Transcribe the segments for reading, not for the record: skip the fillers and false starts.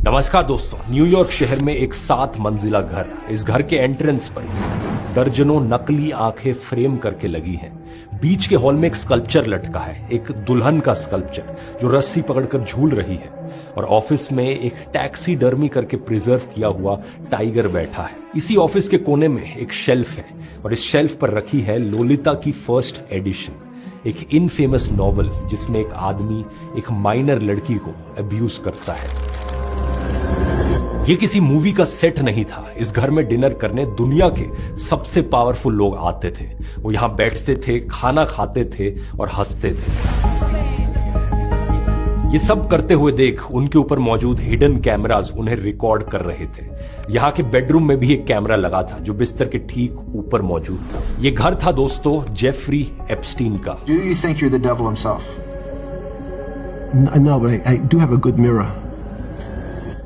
नमस्कार दोस्तों, न्यूयॉर्क शहर में एक 7 मंजिला घर। इस घर के एंट्रेंस पर दर्जनों नकली आंखें फ्रेम करके लगी हैं। बीच के हॉल में एक स्कल्पचर लटका है, एक दुल्हन का स्कल्पचर जो रस्सी पकड़कर झूल रही है। और ऑफिस में एक टैक्सी डर्मी करके प्रिजर्व किया हुआ टाइगर बैठा है। इसी ऑफिस के कोने में एक शेल्फ है और इस शेल्फ पर रखी है लोलिता की फर्स्ट एडिशन, एक इनफेमस नॉवल जिसमें एक आदमी एक माइनर लड़की को अब्यूज करता है। ये किसी मूवी का सेट नहीं था। इस घर में डिनर करने दुनिया के सबसे पावरफुल लोग आते थे। वो यहां बैठते थे, खाना खाते थे और हंसते थे। ये सब करते हुए देख उनके ऊपर मौजूद हिडन कैमरास उन्हें रिकॉर्ड कर रहे थे। यहाँ के बेडरूम में भी एक कैमरा लगा था जो बिस्तर के ठीक ऊपर मौजूद था। ये घर था दोस्तों जेफरी एप्स्टीन का। Do you think you're the devil himself? No, but I do have a good mirror.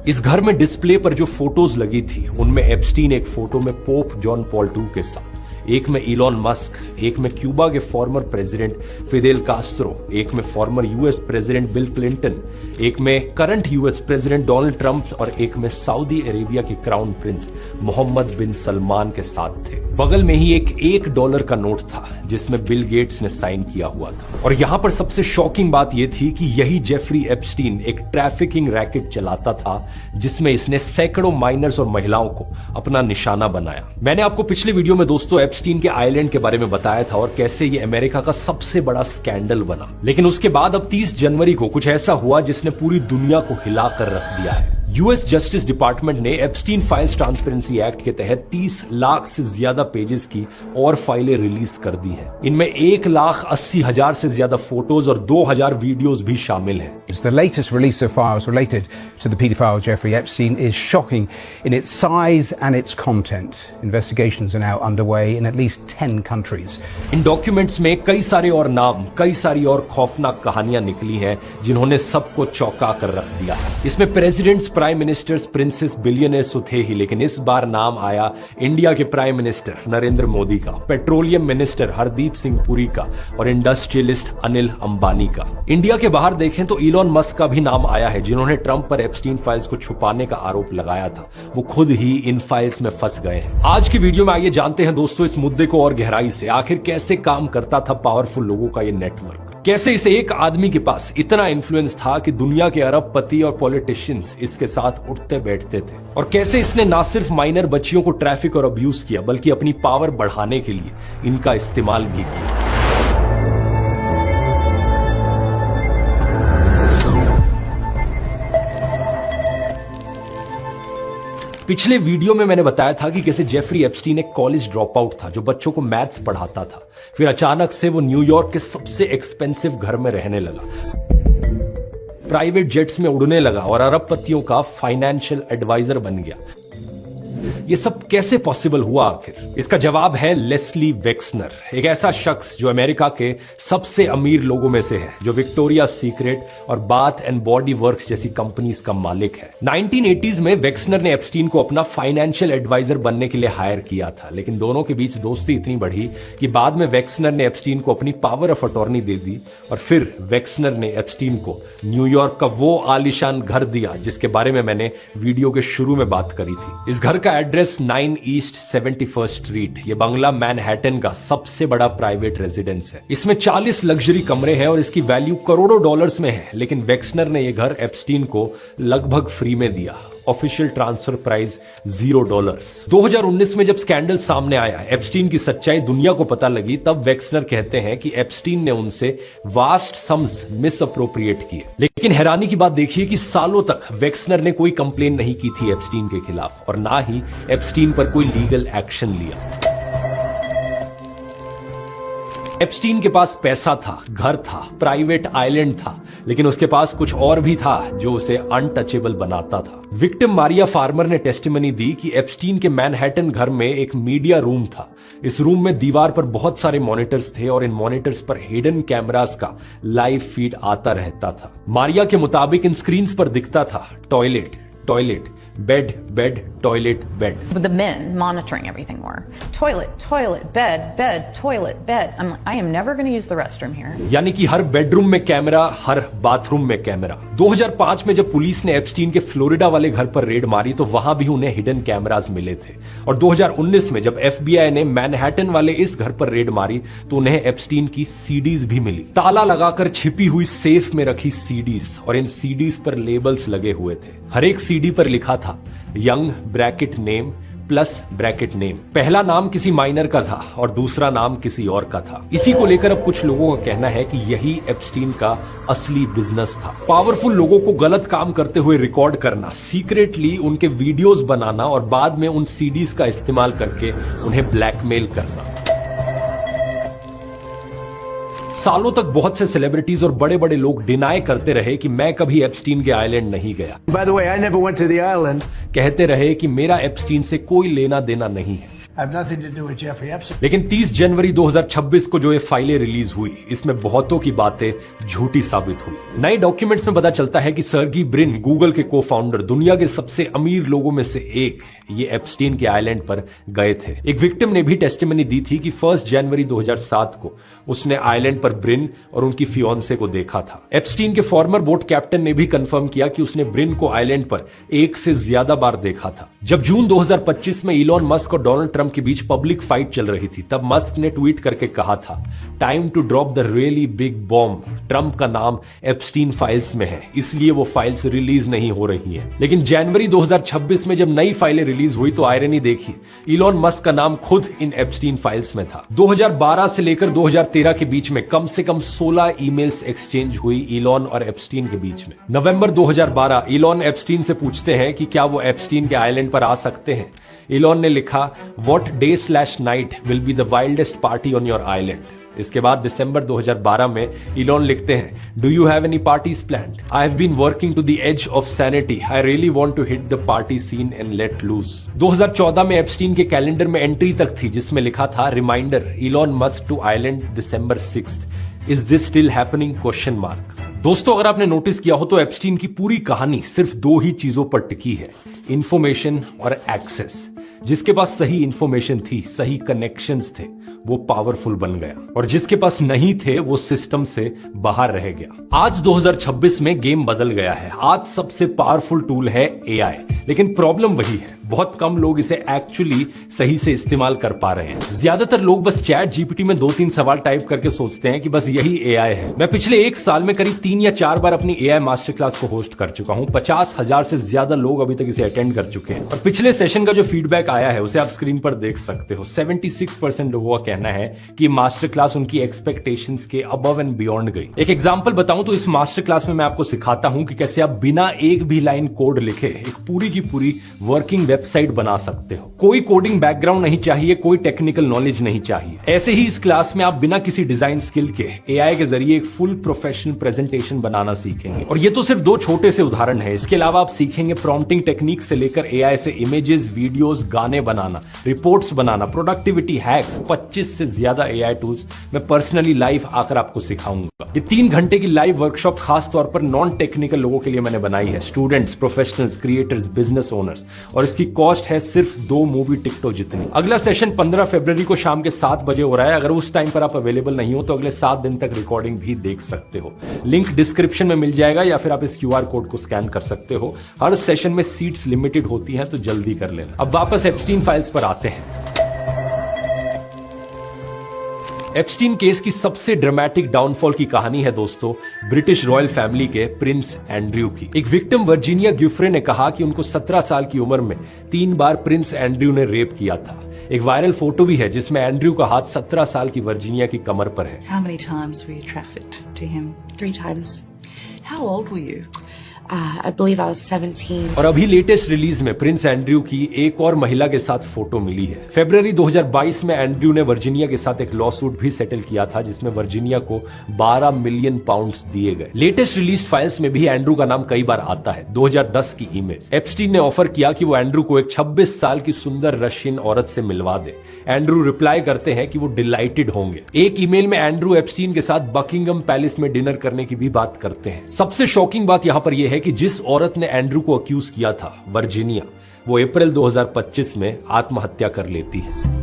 इस घर में डिस्प्ले पर जो फोटोज लगी थी उनमें एप्स्टीन एक फोटो में पोप जॉन पॉल II के साथ, एक में इलॉन मस्क, एक में क्यूबा के फॉर्मर प्रेसिडेंट फिदेल कास्ट्रो, एक में former US president bill Clinton, एक में current US president Donald Trump और एक में सऊदी अरेबिया के क्राउन प्रिंस मोहम्मद बिन सलमान के साथ थे। बगल में ही एक $1 का नोट था जिसमें बिल गेट्स ने साइन किया हुआ था। और यहां पर सबसे शॉकिंग बात यह थी कि यही जेफरी एप्स्टीन एक ट्रैफिकिंग रैकेट चलाता था जिसमें इसने सैकड़ों माइनर्स और महिलाओं को अपना निशाना बनाया। मैंने आपको पिछले वीडियो में दोस्तों एप्स्टीन के आइलैंड के बारे में बताया था और कैसे ये अमेरिका का सबसे बड़ा स्कैंडल बना। लेकिन उसके बाद अब 30 जनवरी को कुछ ऐसा हुआ जिसने पूरी दुनिया को हिलाकर रख दिया है। यूएस जस्टिस डिपार्टमेंट ने एप्स्टीन फाइल्स ट्रांसपेरेंसी एक्ट के तहत 30 लाख से ज्यादा पेजेस की और फाइलें रिलीज कर दी हैं। इनमें 1,80,000 से ज्यादा फोटोज और 2,000 वीडियोस भी शामिल हैं। The latest release of files related to the paedophile Jeffrey Epstein is shocking in its size and its content. Investigations are now underway in at least 10 countries. In documents में कई सारे और नाम, कई सारी और खौफनाक कहानियां निकली हैं जिन्होंने सबको चौंका कर रख दिया है। इसमें presidents, prime ministers, princes, billionaires तो थे ही, लेकिन इस बार नाम आया इंडिया के प्राइम मिनिस्टर नरेंद्र मोदी का, पेट्रोलियम मिनिस्टर हरदीप सिंह पुरी का और इंडस्ट्रियलिस्ट अनिल अंबानी का। इंडिया के बाहर देखें तो इलॉन मस्क का भी नाम आया है जिन्होंने ट्रंप पर एप्स्टीन फाइल्स को छुपाने का आरोप लगाया था। वो खुद ही इन फाइल्स में फंस गए हैं। आज की वीडियो में आइए जानते हैं दोस्तों इस मुद्दे को और गहराई से। आखिर कैसे काम करता था पावरफुल लोगों का ये नेटवर्क, कैसे इसे एक आदमी के पास इतना इन्फ्लुएंस था कि दुनिया के अरबपति और पॉलिटिशियंस इसके साथ उठते बैठते थे, और कैसे इसने ना सिर्फ माइनर बच्चियों को ट्रैफिक और अब्यूज किया बल्कि अपनी पावर बढ़ाने के लिए इनका इस्तेमाल भी किया। पिछले वीडियो में मैंने बताया था कि कैसे जेफरी एप्स्टीन एक कॉलेज ड्रॉप आउट था जो बच्चों को मैथ्स पढ़ाता था। फिर अचानक से वो न्यूयॉर्क के सबसे एक्सपेंसिव घर में रहने लगा, प्राइवेट जेट्स में उड़ने लगा और अरबपतियों का फाइनेंशियल एडवाइजर बन गया। ये सब कैसे पॉसिबल हुआ आखिर? इसका जवाब है लेस्ली वेक्सनर, एक ऐसा शख्स जो अमेरिका के सबसे अमीर लोगों में से है, जो विक्टोरिया सीक्रेट और बाथ एंड बॉडी वर्क्स जैसी कंपनीज का मालिक है। 1980s में वेक्सनर ने एप्स्टीन को अपना फाइनेंशियल एडवाइजर बनने के लिए हायर किया था, लेकिन दोनों के बीच दोस्ती इतनी बढ़ी कि बाद में वेक्सनर ने एप्स्टीन को अपनी पावर ऑफ अटॉर्नी दे दी और फिर वेक्सनर ने एप्स्टीन को न्यूयॉर्क का वो आलीशान घर दिया जिसके बारे में मैंने वीडियो के शुरू में बात करी थी। इस घर का एड्रेस 9 ईस्ट 71st स्ट्रीट, ये बंगला मैनहट्टन का सबसे बड़ा प्राइवेट रेजिडेंस है। इसमें 40 लग्जरी कमरे हैं और इसकी वैल्यू करोड़ों डॉलर्स में है, लेकिन वेक्सनर ने यह घर एप्स्टीन को लगभग फ्री में दिया। Official transfer price $0। 2019 में जब स्कैंडल सामने आया, एप्स्टीन की सच्चाई दुनिया को पता लगी, तब वेक्सनर कहते हैं कि एप्स्टीन ने उनसे वास्ट सम्स मिस अप्रोप्रिएट किए। लेकिन हैरानी की बात देखिए कि सालों तक वेक्सनर ने कोई कंप्लेन नहीं की थी एप्स्टीन के खिलाफ और ना ही एप्स्टीन पर कोई लीगल एक्शन लिया। एप्स्टीन के पास पैसा था, घर था, प्राइवेट आइलैंड था, लेकिन उसके पास कुछ और भी था जो उसे अनटचेबल बनाता था। विक्टिम मारिया फार्मर ने टेस्टिमनी दी कि एप्स्टीन के मैनहट्टन घर में एक मीडिया रूम था। इस रूम में दीवार पर बहुत सारे मॉनिटर्स थे और इन मॉनिटर्स पर हिडन कैमरास का लाइव फीड आता रहता था। मारिया के मुताबिक इन स्क्रीन्स पर दिखता था toilet, toilet, bed, bed, toilet, bed. With the men monitoring everything more. Toilet, toilet, bed, bed, toilet, bed. I am never going to use the restroom here. यानी कि हर बेडरूम में कैमरा, हर बाथरूम में camera. 2005 में जब police ने Epstein के Florida वाले घर पर रेड मारी तो वहां भी उन्हें हिडन कैमरास मिले थे। और 2019 में जब FBI ने मैनहट्टन वाले इस घर पर रेड मारी तो उन्हें एप्स्टीन की सीडीज भी मिली। ताला लगाकर छिपी हुई सेफ में रखी सीडीज, और इन सीडीज पर लेबल्स लगे हुए थे। हर एक सीडी पर लिखा था young bracket name plus bracket name. पहला नाम किसी माइनर का था और दूसरा नाम किसी और का था। इसी को लेकर अब कुछ लोगों का कहना है कि यही एप्स्टीन का असली बिजनेस था। पावरफुल लोगों को गलत काम करते हुए रिकॉर्ड करना, सीक्रेटली उनके वीडियोस बनाना और बाद में उन सीडीज का इस्तेमाल करके उन्हें ब्लैकमेल करना। सालों तक बहुत से सेलिब्रिटीज और बड़े बड़े लोग डिनाई करते रहे कि मैं कभी एप्स्टीन के आइलैंड नहीं गया। By the way, I never went to the island. कहते रहे कि मेरा एप्स्टीन से कोई लेना देना नहीं है। I have nothing to do with Jeffrey Epstein. लेकिन 30 जनवरी 2026 को जो ये फाइलें रिलीज हुई, इसमें बहुतों की बातें झूठी साबित हुई। नए डॉक्यूमेंट्स में पता चलता है कि सर्गी ब्रिन, गूगल के को फाउंडर, दुनिया के सबसे अमीर लोगों में से एक, ये एप्स्टीन के आइलैंड पर गए थे। एक विक्टिम ने भी टेस्टिमनी दी थी कि 1 जनवरी 2007 को उसने आइलैंड पर ब्रिन और उनकी फियोन्से को देखा था। एप्स्टीन के फॉर्मर बोट कैप्टन ने भी कंफर्म किया कि उसने ब्रिन को आइलैंड पर 1 से ज्यादा बार देखा था। जब जून 2025 में इलॉन मस्क और डोनाल्ड ट्रंप के बीच पब्लिक फाइट चल रही थी, तब मस्क ने ट्वीट करके कहा था, time to drop the really big bomb. Trump का नाम एप्स्टीन फाइल्स में है, इसलिए वो फाइल्स रिलीज नहीं हो रही हैं। लेकिन जनवरी 2026 में जब नई फाइलें रिलीज हुई तो आयरनी देखी, इलॉन मस्क का नाम खुद इन एप्स्टीन फाइल्स में था। 2012 से लेकर 2013 के बीच में कम से कम 16 ईमेल्स एक्सचेंज हुई इलॉन और एप्स्टीन के बीच में। नवंबर 2012 इलॉन एप्स्टीन से पूछते हैं कि क्या वो एप्स्टीन के आइलैंड पर आ सकते हैं। इलॉन ने लिखा, what day night will be the wildest party on your island. इसके बाद दिसंबर 2012 में इलॉन लिखते हैं, do you have any parties planned? I have been working to the edge of sanity. I really want to hit the party scene and let loose. 2014 में Epstein के calendar में entry तक थी जिसमें लिखा था, reminder, Elon Musk to island December 6th। Is this still happening? Question mark. दोस्तों, अगर आपने नोटिस किया हो तो एप्स्टीन की पूरी कहानी सिर्फ 2 ही चीजों पर टिकी है, इंफॉर्मेशन और एक्सेस। जिसके पास सही इंफॉर्मेशन थी, सही कनेक्शंस थे, वो पावरफुल बन गया, और जिसके पास नहीं थे वो सिस्टम से बाहर रह गया। आज 2026 में गेम बदल गया है। आज सबसे पावरफुल टूल है एआई, लेकिन प्रॉब्लम वही है, बहुत कम लोग इसे एक्चुअली सही से इस्तेमाल कर पा रहे हैं। ज्यादातर लोग बस चैट जीपीटी में 2-3 सवाल टाइप करके सोचते हैं कि बस यही एआई है। मैं पिछले 1 साल में करीब 3 या 4 बार अपनी एआई मास्टर क्लास को होस्ट कर चुका हूं। 50,000 से ज्यादा लोग अभी तक इसे अटेंड कर चुके हैं, और पिछले सेशन का जो फीडबैक आया है उसे आप स्क्रीन पर देख सकते हो। 76% लोगों का कहना है कि मास्टर क्लास उनकी एक्सपेक्टेशंस के अबव एंड बियॉन्ड गई। एक एग्जांपल बताऊं तो इस मास्टर क्लास में मैं आपको सिखाता हूं कि कैसे आप बिना एक भी लाइन कोड लिखे एक पूरी की पूरी वर्किंग वेबसाइट बना सकते हो। कोई कोडिंग बैकग्राउंड नहीं चाहिए, कोई टेक्निकल नॉलेज नहीं चाहिए। ऐसे ही इस क्लास में आप बिना किसी डिजाइन स्किल के एआई के जरिए एक फुल प्रोफेशनल प्रेजेंटेशन बनाना सीखेंगे। और ये तो सिर्फ 2 छोटे से उदाहरण है। इसके अलावा आप सीखेंगे प्रॉम्प्टिंग टेक्निक से लेकर एआई से इमेजेस, वीडियोस, गाने बनाना, रिपोर्ट्स बनाना, प्रोडक्टिविटी हैक्स, 25 से ज्यादा एआई टूल्स मैं पर्सनली लाइव आकर आपको सिखाऊंगा। ये 3 घंटे की लाइव वर्कशॉप खास तौर पर नॉन टेक्निकल लोगों के लिए मैंने बनाई है, students, professionals, creators, business owners, और इसकी कॉस्ट है सिर्फ 2 मूवी टिकटों जितनी। अगला सेशन 15 फरवरी को शाम के 7 बजे हो रहा है। अगर उस टाइम पर आप अवेलेबल नहीं हो तो अगले 7 दिन तक रिकॉर्डिंग भी देख सकते हो। लिंक डिस्क्रिप्शन में मिल जाएगा, या फिर आप इस QR कोड को स्कैन कर सकते हो। हर सेशन में सीट्स लिमिटेड होती हैं, तो जल्दी कर लेना। अब वापस एप्स्टीन फाइल्स पर आते हैं। एप्स्टीन केस की सबसे ड्रामेटिक डाउनफॉल की कहानी है दोस्तों ब्रिटिश रॉयल फैमिली के प्रिंस एंड्रयू की। एक विक्टिम वर्जीनिया ग्यूफ्रे ने कहा कि उनको 17 साल की उम्र में 3 बार प्रिंस एंड्रयू ने रेप किया था। एक वायरल फोटो भी है जिसमें एंड्रयू का हाथ 17 साल की वर्जीनिया की कमर पर है। How many times were you trafficked to him? 3 times. How old were you? I believe I was 17. और अभी लेटेस्ट रिलीज में प्रिंस एंड्रयू की एक और महिला के साथ फोटो मिली है। फरवरी 2022 में एंड्रयू ने वर्जीनिया के साथ एक लॉ सूट भी सेटल किया था जिसमें वर्जीनिया को 12 मिलियन पाउंड्स दिए गए। लेटेस्ट रिलीज फाइल्स में भी एंड्रयू का नाम कई बार आता है। 2010 की इमेज, एप्स्टीन ने ऑफर किया कि वो एंड्रयू को एक 26 साल की सुंदर रशियन औरत से मिलवा दे। एंड्रयू रिप्लाई करते हैं कि वो डिलाइटेड होंगे। एक ईमेल में एंड्रयू एप्स्टीन के साथ बकिंगम पैलेस में डिनर करने की भी बात करते हैं। सबसे शॉकिंग बात यहां पर यह है है कि जिस औरत ने एंड्रू को अक्यूज किया था, वर्जीनिया, वो अप्रैल 2025 में आत्महत्या कर लेती है।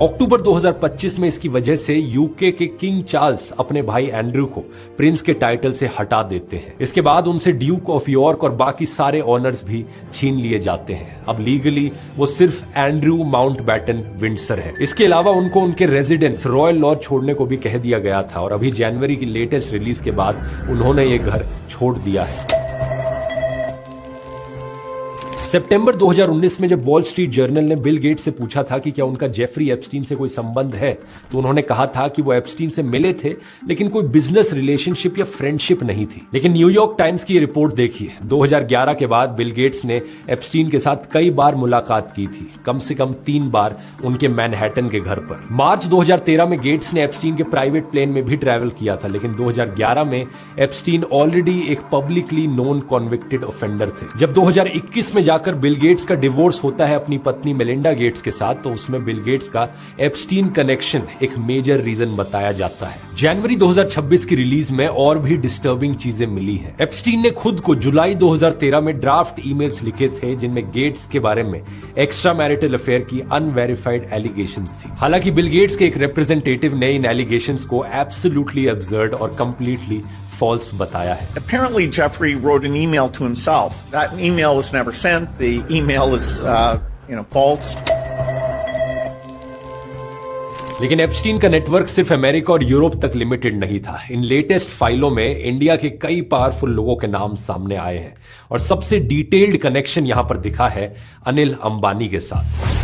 अक्टूबर 2025 में इसकी वजह से यूके के किंग चार्ल्स अपने भाई एंड्रू को प्रिंस के टाइटल से हटा देते हैं। इसके बाद उनसे ड्यूक ऑफ यॉर्क और बाकी सारे ऑनर्स भी छीन लिए जाते हैं। अब लीगली वो सिर्फ एंड्रू माउंटबैटन विंडसर है। इसके अलावा उनको उनके रेजिडेंस रॉयल लॉज छोड़ने को भी कह दिया गया था और अभी जनवरी की लेटेस्ट रिलीज के बाद उन्होंने ये घर छोड़ दिया है। सितंबर 2019 में जब वॉल स्ट्रीट जर्नल ने बिल गेट्स से पूछा था कि क्या उनका जेफरी एप्स्टीन से कोई संबंध है, तो उन्होंने कहा था कि वो एप्स्टीन से मिले थे लेकिन कोई बिजनेस रिलेशनशिप या फ्रेंडशिप नहीं थी। लेकिन न्यूयॉर्क टाइम्स की रिपोर्ट देखिए, 2011 के बाद बिल गेट्स ने एप्स्टीन के साथ कई बार मुलाकात की थी, कम से कम 3 बार उनके मैनहट्टन के घर पर। मार्च 2013 में गेट्स ने एप्स्टीन के प्राइवेट प्लेन में भी ट्रैवल किया था, लेकिन 2011 में एप्स्टीन ऑलरेडी एक पब्लिकली नोन कॉन्विक्टेड ऑफेंडर थे। जब 2021 में जाकर बिल गेट्स का डिवोर्स होता है अपनी पत्नी मेलिंडा गेट्स के साथ, तो उसमें बिल गेट्स का एप्स्टीन कनेक्शन एक मेजर रीजन बताया जाता है। जनवरी 2026 की रिलीज में और भी डिस्टर्बिंग चीजें मिली हैं। एप्स्टीन ने खुद को जुलाई 2013 में ड्राफ्ट ईमेल्स लिखे थे जिनमें गेट्स के बारे में एक्स्ट्रा मैरिटल अफेयर की अनवेरिफाइड एलिगेशंस थी। हालांकि बिल गेट्स के एक रिप्रेजेंटेटिव ने इन एलिगेशंस को एब्सोल्युटली अब्सर्ड और कंप्लीटली false बताया है। Apparently, Jeffrey wrote an email to himself. That email was never sent. The email is, false. लेकिन एप्स्टीन का नेटवर्क सिर्फ अमेरिका और यूरोप तक लिमिटेड नहीं था। इन लेटेस्ट फाइलों में इंडिया के कई पावरफुल लोगों के नाम सामने आए हैं और सबसे डिटेल्ड कनेक्शन यहां पर दिखा है अनिल अंबानी के साथ।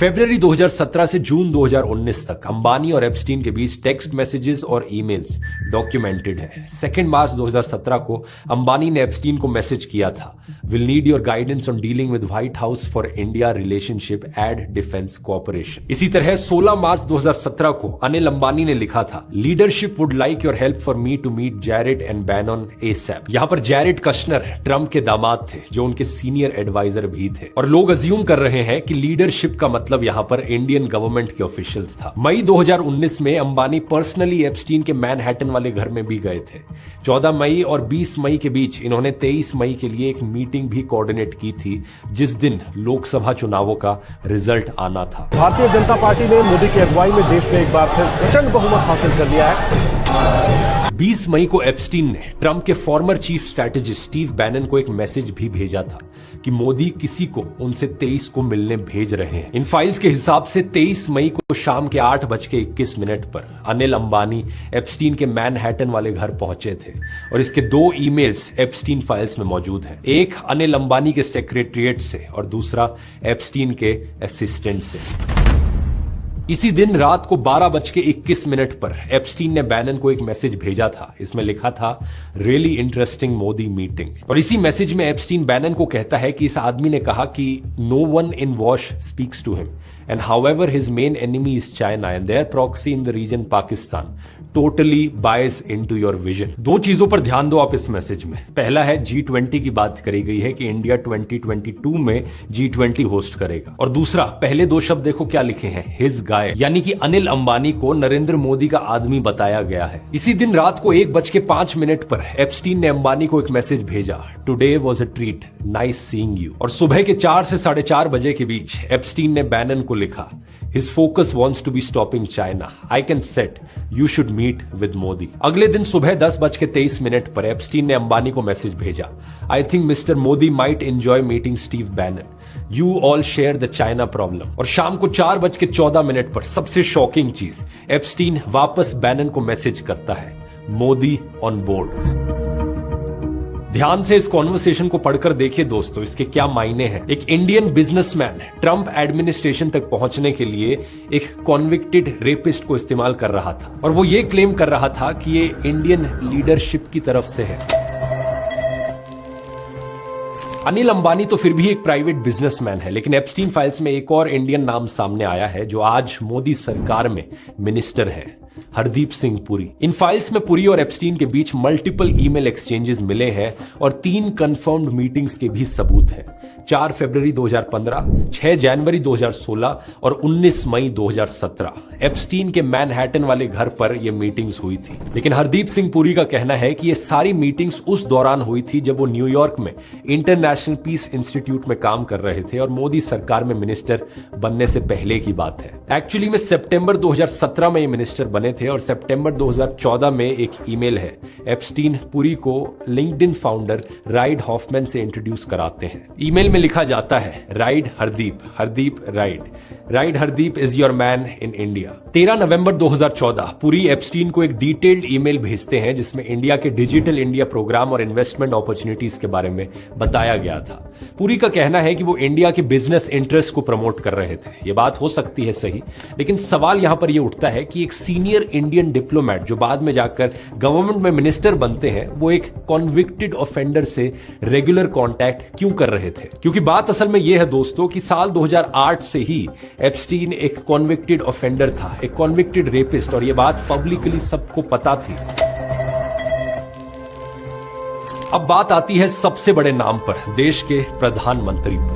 फरवरी 2017 से जून 2019 तक अंबानी और एप्स्टीन के बीच टेक्स्ट मैसेजेस और ईमेल्स डॉक्यूमेंटेड है। 2 मार्च 2017 को अंबानी ने एप्स्टीन को मैसेज किया था, will need your guidance on dealing with white house for India relationship aid defence cooperation. इसी तरह 16 मार्च 2017 को अनिल अंबानी ने लिखा था, leadership would like your help for me to meet Jared and Bannon ASAP. यहां पर जैरेड कश्नर ट्रंप के दामाद थे जो उनके सीनियर एडवाइजर भी थे और लोग अज्यूम कर रहे हैं कि लीडरशिप का मतलब यहां पर इंडियन गवर्नमेंट के ऑफिशियल्स था। मई 2019 में अंबानी पर्सनली एप्स्टीन के मैनहट्टन वाले घर में भी गए थे। 14 मई और 20 मई के बीच इन्होंने 23 मई के लिए एक मीटिंग भी कोऑर्डिनेट की थी जिस दिन लोकसभा चुनावों का रिजल्ट आना था। भारतीय जनता पार्टी ने मोदी की अगुवाई में देश में एक बार फिर प्रचंड बहुमत हासिल कर लिया है। 20 मई को एप्स्टीन ने ट्रंप के former chief strategist Steve Bannon को एक मैसेज भी भेजा था कि मोदी किसी को उनसे 23 को मिलने भेज रहे हैं। इन फाइल्स के हिसाब से 23 मई को शाम के 8:21 पर अनिल अंबानी एप्स्टीन के मैनहट्टन वाले घर पहुंचे थे और इसके 2 ईमेल्स एप्स्टीन फाइल्स में मौजूद हैं। एक अनिल अंबानी के सेक्रेटरिएट से और दूसरा एप्स्टीन के असिस्टेंट से। इसी दिन रात को 12:21 पर एप्स्टीन ने बैनन को एक मैसेज भेजा था। इसमें लिखा था, रियली इंटरेस्टिंग मोदी मीटिंग। और इसी मैसेज में एप्स्टीन बैनन को कहता है कि इस आदमी ने कहा कि no one in Wash speaks to him and however his main enemy is China and their proxy in the region Pakistan totally bias into your vision. 2 चीजों पर ध्यान दो आप इस मैसेज में। पहला है G20 की बात करी गई है कि इंडिया 2022 में G20 होस्ट करेगा और दूसरा, पहले 2 शब्द देखो क्या लिखे हैं, हिज गाय, यानी कि अनिल अंबानी को नरेंद्र मोदी का आदमी बताया गया है। इसी दिन रात को 1:05 पर एप्स्टीन ने अंबानी को एक मैसेज भेजा, today was a treat, nice seeing you. और सुबह के 4 से 4:30 बजे के बीच एप्स्टीन ने बैनन को लिखा, His focus wants to be stopping China. I can set. You should meet with Modi. अगले दिन सुबह 10:23 पर एप्स्टीन ने अंबानी को मैसेज भेजा, I think Mr. Modi might enjoy meeting Steve Bannon. You all share the China problem. और शाम को 4:14 पर सबसे शॉकिंग चीज, एप्स्टीन वापस बैनन को मैसेज करता है, मोदी ऑन बोर्ड। ध्यान से इस कॉन्वर्सेशन को पढ़कर देखिए दोस्तों, इसके क्या मायने हैं। एक इंडियन बिजनेसमैन ट्रंप एडमिनिस्ट्रेशन तक पहुंचने के लिए एक कॉन्विक्टेड रेपिस्ट को इस्तेमाल कर रहा था और वो ये क्लेम कर रहा था कि ये इंडियन लीडरशिप की तरफ से है। अनिल अंबानी तो फिर भी एक प्राइवेट बिजनेसमैन है, लेकिन एप्स्टीन फाइल्स में एक और इंडियन नाम सामने आया है जो आज मोदी सरकार में मिनिस्टर है, हरदीप सिंह पुरी। इन फाइल्स में पुरी और एप्स्टीन के बीच मल्टीपल ईमेल एक्सचेंजेस मिले हैं और 3 कंफर्म्ड मीटिंग्स के भी सबूत हैं। 4 फरवरी 2015, 6 जनवरी 2016 और 19 मई 2017 एप्स्टीन के मैनहट्टन वाले घर पर यह मीटिंग्स हुई थी। लेकिन हरदीप सिंह पुरी का कहना है कि ये सारी मीटिंग्स उस दौरान हुई थी जब वो न्यूयॉर्क में इंटरनेशनल पीस इंस्टीट्यूट में काम कर रहे थे और मोदी सरकार में मिनिस्टर बनने से पहले की बात है। एक्चुअली में सितंबर 2017 में ये मिनिस्टर बने थे और सितंबर 2014 में एक ईमेल है एप्स्टीन पुरी को लिंक्डइन फाउंडर राइड हॉफमैन से इंट्रोड्यूस कराते हैं। ईमेल में लिखा जाता है ride Hardeep ride Hardeep is your man in India. 13 November 2014 Puri Epstein को एक डिटेल्ड ईमेल भेजते हैं जिसमें इंडिया के डिजिटल इंडिया प्रोग्राम और इन्वेस्टमेंट अपॉर्चुनिटीज के बारे में बताया गया था। पुरी का कहना है कि वो इंडिया के बिजनेस इंटरेस्ट को प्रमोट कर रहे थे। ये बात हो सकती है सही, लेकिन सवाल यहां पर यह उठता है कि एक सीनियर इंडियन डिप्लोमेट जो बाद में जाकर गवर्नमेंट में मिनिस्टर बनते हैं वो एक कॉन्विक्टेड ऑफेंडर से रेगुलर कांटेक्ट क्यों कर रहे थे? क्योंकि बात असल में यह है दोस्तों कि साल 2008 से ही एप्स्टीन एक कॉन्विक्टेड ऑफेंडर था, एक कॉन्विक्टेड रेपिस्ट, और यह बात पब्लिकली सबको पता थी। अब बात आती है सबसे बड़े नाम पर, देश के प्रधानमंत्री पर।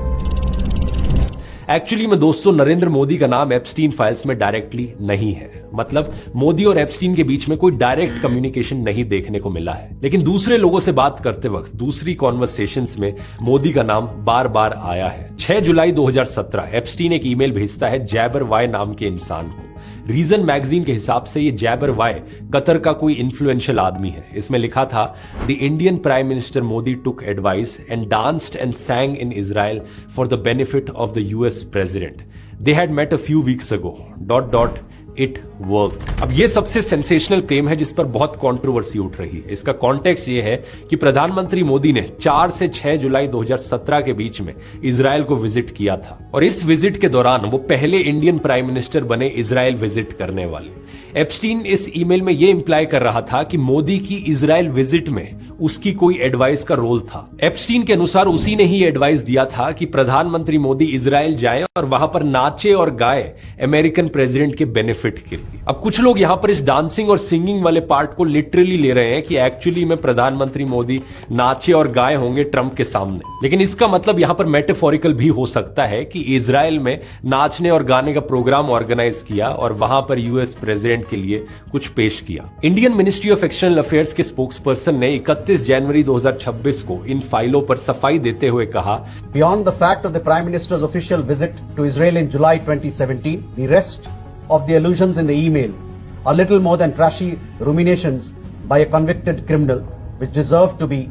एक्चुअली में दोस्तों नरेंद्र मोदी का नाम एप्स्टीन फाइल्स में डायरेक्टली नहीं है, मतलब मोदी और एप्स्टीन के बीच में कोई डायरेक्ट कम्युनिकेशन नहीं देखने को मिला है। लेकिन दूसरे लोगों से बात करते वक्त दूसरी कॉन्वर्सेशंस में मोदी का नाम बार बार आया है। 6 जुलाई 2017 एप्स्टीन एक ईमेल भेजता है जैबर वाई नाम के इंसान को। रीजन मैगजीन के हिसाब से ये जैबर वाई कतर का कोई इन्फ्लुएंशियल आदमी है। इसमें लिखा था the Indian prime minister Modi took advice and danced and sang in Israel for the benefit of the US president. They had met a few weeks ago. ... It work. अब यह सबसे सेंसेशनल क्लेम है जिस पर बहुत कंट्रोवर्सी उठ रही है। इसका कॉन्टेक्स्ट यह है कि प्रधानमंत्री मोदी ने 4 से 6 जुलाई 2017 के बीच में इजराइल को विजिट किया था और इस विजिट के दौरान वो पहले इंडियन प्राइम मिनिस्टर बने इजराइल विजिट करने वाले। एप्स्टीन इस ईमेल में यह इंप्लाई कर रहा था कि मोदी की इजराइल विजिट में उसकी कोई एडवाइस का रोल था। एप्स्टीन के अनुसार उसी ने ही एडवाइस दिया था कि प्रधानमंत्री मोदी इजराइल जाएं और वहां पर नाचे और गाए अमेरिकन प्रेसिडेंट के बेनिफिट के लिए। अब कुछ लोग यहां पर इस डांसिंग और सिंगिंग वाले पार्ट को लिटरली ले रहे हैं कि एक्चुअली में प्रधानमंत्री मोदी नाचे और गाए होंगे ट्रंप के सामने, लेकिन इसका मतलब यहां पर मेटाफोरिकल भी हो सकता है कि इजराइल में नाचने और गाने का प्रोग्राम ऑर्गेनाइज किया और वहां पर यूएस प्रेसिडेंट के लिए कुछ पेश किया। Indian ministry of external affairs के स्पोक्सपर्सन ने 31 जनवरी 2026 को इन फाइलों पर सफाई देते हुए कहा, Beyond the fact of the Prime Minister's official visit to Israel in July 2017, the rest of the allusions in the email are little more than trashy ruminations by a convicted criminal which deserve to be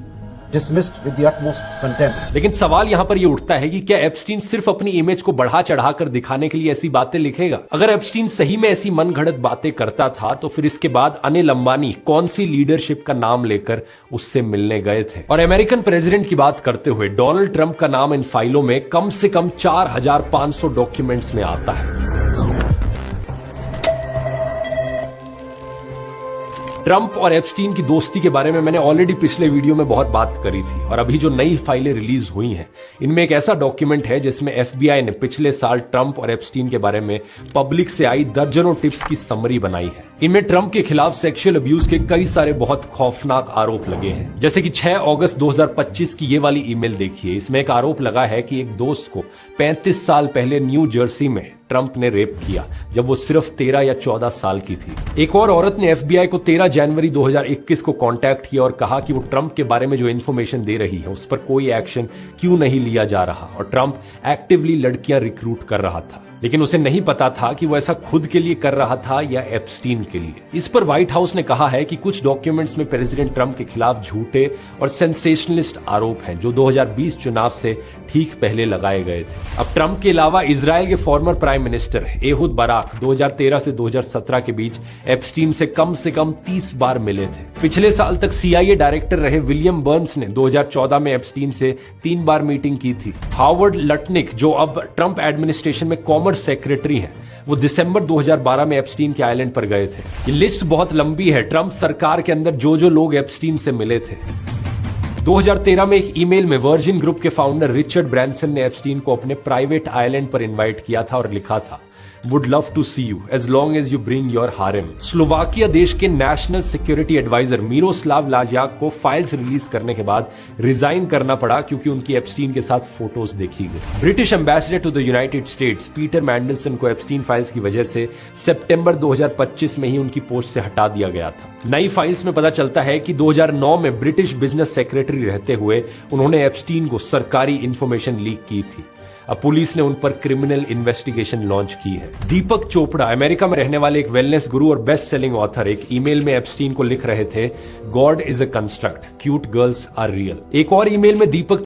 dismissed with the utmost contempt. लेकिन सवाल यहां पर यह उठता है कि क्या Epstein सिर्फ अपनी इमेज को बढ़ा चढ़ाकर दिखाने के लिए ऐसी बातें लिखेगा? अगर एप्स्टीन सही में ऐसी मनगढ़ंत बातें करता था तो फिर इसके बाद अनिल अंबानी कौन सी लीडरशिप का नाम लेकर उससे मिलने गए थे? और अमेरिकन प्रेसिडेंट की बात करते हुए डोनाल्ड ट्रंप का नाम इन फाइलों में कम से कम 4500 डॉक्यूमेंट्स में आता है। ट्रंप और एप्स्टीन की दोस्ती के बारे में मैंने ऑलरेडी पिछले वीडियो में बहुत बात करी थी और अभी जो नई फाइलें रिलीज हुई हैं इनमें एक ऐसा डॉक्यूमेंट है जिसमें एफबीआई ने पिछले साल ट्रंप और एप्स्टीन के बारे में पब्लिक से आई दर्जनों टिप्स की समरी बनाई है। इनमें ट्रंप के खिलाफ सेक्सुअल अब्यूज के कई सारे बहुत खौफनाक आरोप लगे हैं, जैसे कि 6 अगस्त 2025 की ये वाली ईमेल देखिए। इसमें एक आरोप लगा है कि एक दोस्त को 35 साल पहले न्यू जर्सी में ट्रंप ने रेप किया जब वो सिर्फ 13 या 14 साल की थी। एक और औरत ने एफबीआई को 13 जनवरी 2021 को कांटेक्ट किया और कहा कि वो ट्रंप के बारे में जो इन्फॉर्मेशन दे रही है उस पर कोई एक्शन क्यों नहीं लिया जा रहा और ट्रंप एक्टिवली लड़कियां रिक्रूट कर रहा था, लेकिन उसे नहीं पता था कि वो ऐसा खुद के लिए कर रहा था या एप्स्टीन के लिए। इस पर व्हाइट हाउस ने कहा है कि कुछ डॉक्यूमेंट्स में प्रेसिडेंट ट्रंप के खिलाफ झूठे और सेंसेशनलिस्ट आरोप हैं जो 2020 चुनाव से ठीक पहले लगाए गए थे। अब ट्रंप के अलावा इजराइल के former prime minister Ehud Barak 2013 से 2017 के बीच एप्स्टीन से कम 30 बार मिले थे। पिछले साल तक CIA डायरेक्टर रहे विलियम बर्न्स ने 2014 में एप्स्टीन से 3 बार मीटिंग की थी। हावर्ड लटनिक जो अब ट्रंप एडमिनिस्ट्रेशन में कॉमर्स सेक्रेटरी हैं, वो दिसंबर 2012 में एप्स्टीन के आइलैंड पर गए थे। ये लिस्ट बहुत लंबी है ट्रंप सरकार के अंदर जो लोग एप्स्टीन से मिले थे। 2013 में एक ईमेल में वर्जिन ग्रुप के फाउंडर रिचर्ड ब्रैंसन ने एप्स्टीन को अपने प्राइवेट आइलैंड पर इनवाइट किया था और लिखा था, would love to see you as long as you bring your harem. Slovakia देश के नेशनल सिक्योरिटी एडवाइजर मिरोस्लाव लाजाक को फाइल्स रिलीज करने के बाद रिजाइन करना पड़ा क्योंकि उनकी एप्स्टीन के साथ फोटोज देखी गई। British ambassador to the United States Peter Mandelson को एप्स्टीन फाइल्स की वजह से सितंबर 2025 में ही उनकी पोस्ट से हटा दिया गया था। नई फाइल्स में पता चलता है कि 2009 में ब्रिटिश बिजनेस सेक्रेटरी रहते हुए उन्होंने एप्स्टीन को सरकारी इंफॉर्मेशन लीक की थी। अब पुलिस ने उन पर क्रिमिनल इन्वेस्टिगेशन लॉन्च की है। दीपक चोपड़ा अमेरिका में रहने वाले एक वेलनेस गुरु और बेस्ट सेलिंग ऑथर एक ईमेल में एप्स्टीन को लिख रहे थे, God is a construct, cute girls are real. एक और ईमेल में दीपक